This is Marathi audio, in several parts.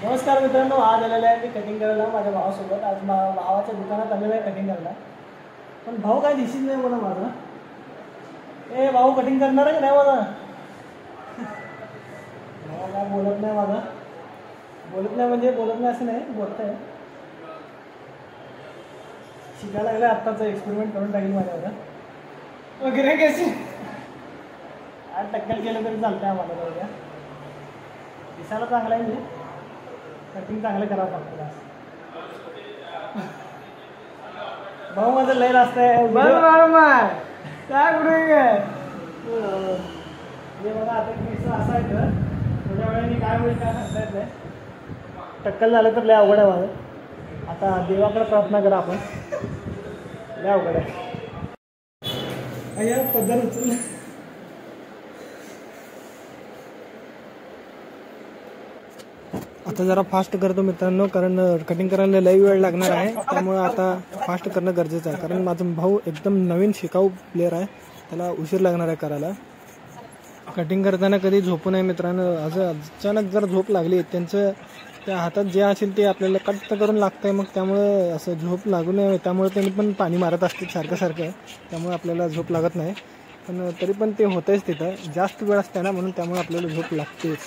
नमस्कार मित्रांनो, आज आलेला आहे मी कटिंग करायला माझ्या भावासोबत. आज भावाच्या दुकानात आलेलं आहे कटिंग करायला. पण भाऊ काय दिसत नाही मला माझा. ए भाऊ, कटिंग करणार आहे की नाही माझा? भाऊ काय बोलत नाही माझा. बोलत नाही म्हणजे बोलत नाही असं नाही, बोलत आहे. शिकायला लागलं, आत्ताचं एक्सपेरिमेंट करून टाकेल माझ्यावर वगैरे. कसे आज टक्कल केलं तरी चालतं आम्हाला. उद्या दिसायला चांगला आहे म्हणजे कटिंग चांगलं करावं लागतं. भाऊ माझं लय रास्त आहे. काय कुठे हे बघा, आता केस असं आहे तर थोड्या वेळाने काय होईल काय सांगता येत नाही. टक्कल झालं तर लय अवघड आहे माझं. आता देवाकडे प्रार्थना करा आपण. लय अवघड आहे. अय्या पद्धत उचललं. आता जरा फास्ट करतो मित्रांनो, कारण कटिंग करायला लई वेळ लागणार आहे. त्यामुळे आता फास्ट करणं गरजेचं आहे, कारण माझा भाऊ एकदम नवीन शिकाऊ प्लेअर आहे. त्याला उशीर लागणार आहे करायला. कटिंग करताना कधी झोपू नये मित्रांनो. असं अचानक जर झोप लागली, त्यांचं त्या हातात जे असेल ते आपल्याला कट करून लागतंय. मग त्यामुळे असं झोप लागू नये, त्यामुळे त्यांनी पण पाणी मारत असते सारखं सारखं. त्यामुळे आपल्याला झोप लागत नाही. पण तरी पण ते होतंच तिथं. जास्त वेळ असते ना, म्हणून त्यामुळे आपल्याला झोप लागतेच.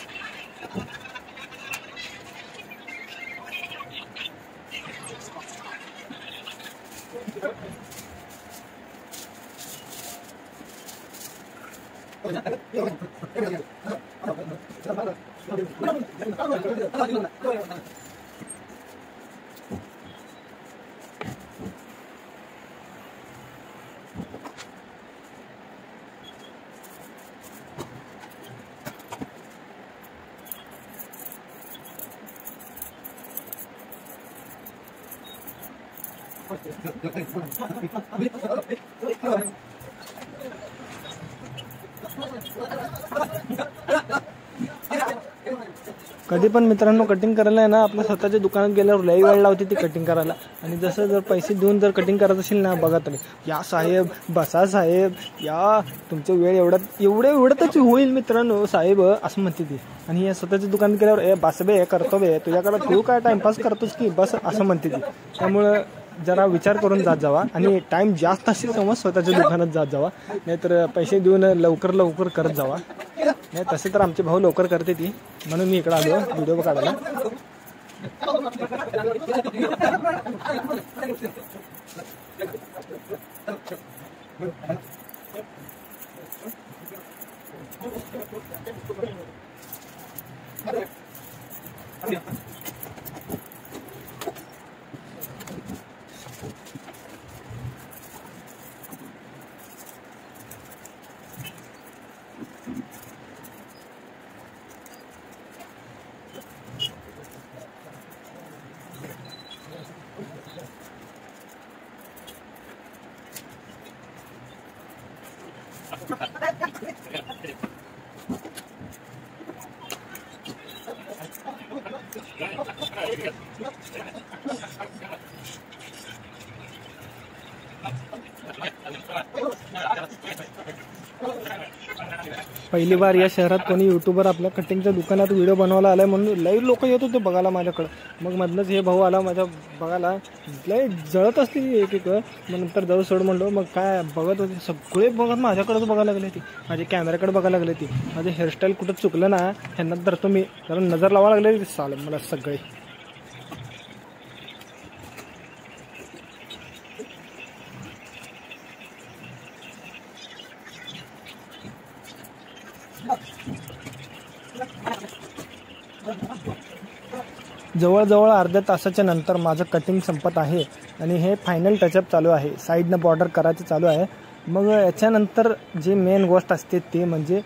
कधी पण मित्रांनो कटिंग करायला आहे ना, आपल्या स्वतःच्या दुकानात गेल्यावर लई वेळ लावते ती कटिंग करायला. आणि जसं जर पैसे देऊन जर कटिंग करत असेल ना, बघा तरी या साहेब, बसा साहेब, या तुमचं वेळ एवढंच होईल मित्रांनो साहेब असं म्हणते ती. आणि या स्वतःच्या दुकानात गेल्यावर ए बस बे करतो बे, तुझ्याकडे तू काय टाइमपास करतोस की बस असं म्हणते ती. त्यामुळं जरा विचार करून जात जावा. आणि टाइम जास्त असेल तेव्हा स्वतःच्या दुकानात जात जावा, नाहीतर पैसे देऊन लवकर करत जावा. नाही तसे तर आमचे भाऊ लवकर करते ती, म्हणून मी इकडे आलो व्हिडिओ काढायला. पहिली बार या शहरात कोणी युट्यूबर आपल्या कटिंगच्या दुकानात व्हिडिओ बनवायला आलाय, म्हणून लई लोक येत होते बघायला माझ्याकडं. मग मधलंच हे भाऊ आला माझ्या बघायला. लई जळत असते एक मग नंतर जाऊ सोड म्हणलो. मग काय बघत होते सगळे, बघत माझ्याकडेच बघायला लागले ती, माझ्या कॅमेऱ्याकडे बघायला लागले ती. माझे हेअरस्टाईल कुठं चुकलं ना, ह्यांना तर तुम्ही जरा नजर लावा लागले साल मला सगळे. जवळजवळ अर्ध्या तासाच्या नंतर माझं कटिंग संपत आहे आणि हे फायनल टचअप चालू आहे. साईडनं बॉर्डर करायचं चालू आहे. मग याच्यानंतर जे मेन गोष्ट असते ते म्हणजे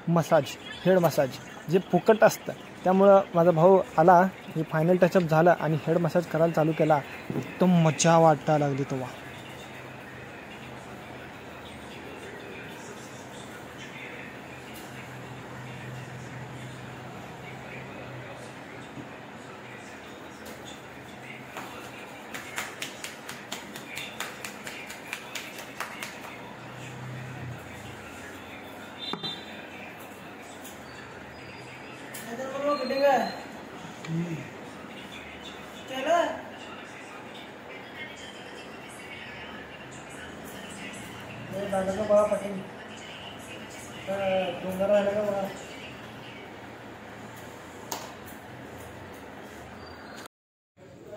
मसाज, हेड मसाज, जे फुकट असतं. त्यामुळं माझा भाऊ आला, हे फायनल टचअप झालं आणि हेड मसाज करायला चालू केला. एकदम मजा वाटायला लागली तेव्हा. कटिंग केलं दादाचं बघा कटिंग डोंगर राहिलं का बघा.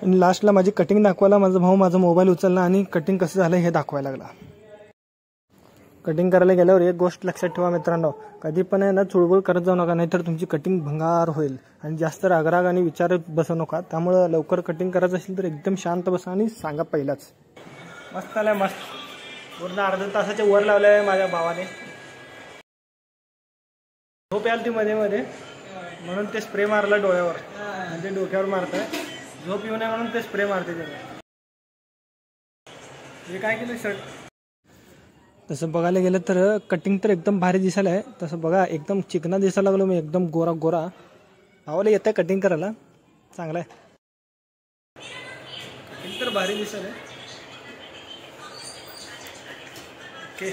आणि लास्टला माझी कटिंग दाखवायला माझा भाऊ माझा मोबाईल उचलला आणि कटिंग कसं झालं हे दाखवायला लागला. कटिंग करायला गेल्यावर एक गोष्ट लक्षात ठेवा मित्रांनो, कधी पण आहे ना चुळबुळ करत जाऊ नका, नाहीतर तुमची कटिंग भंगार होईल. आणि जास्त रागराग आणि विचार बसू नका. त्यामुळं लवकर कटिंग करायचं असेल तर एकदम शांत बसा आणि सांगा पहिलाच. मस्त आलंय मस्त. पूर्ण अर्ध्या तासाच्या वर लावलं आहे माझ्या भावाने. झोप याल ती मध्ये मध्ये म्हणून ते स्प्रे मारला डोळ्यावर आणि ते डोक्यावर मारतंय. झोप येऊ नये म्हणून ते स्प्रे मारते त्याने. हे काय केलं शर्ट. तसं बघायला गेलं तर कटिंग तर एकदम भारी दिसायला आहे. तसं बघा एकदम चिकना दिसायला लागलो मी, एकदम गोरा गोरा. भावाला येत आहे कटिंग करायला, चांगला आहे. कटिंग तर भारी दिसायला आहे. ओके.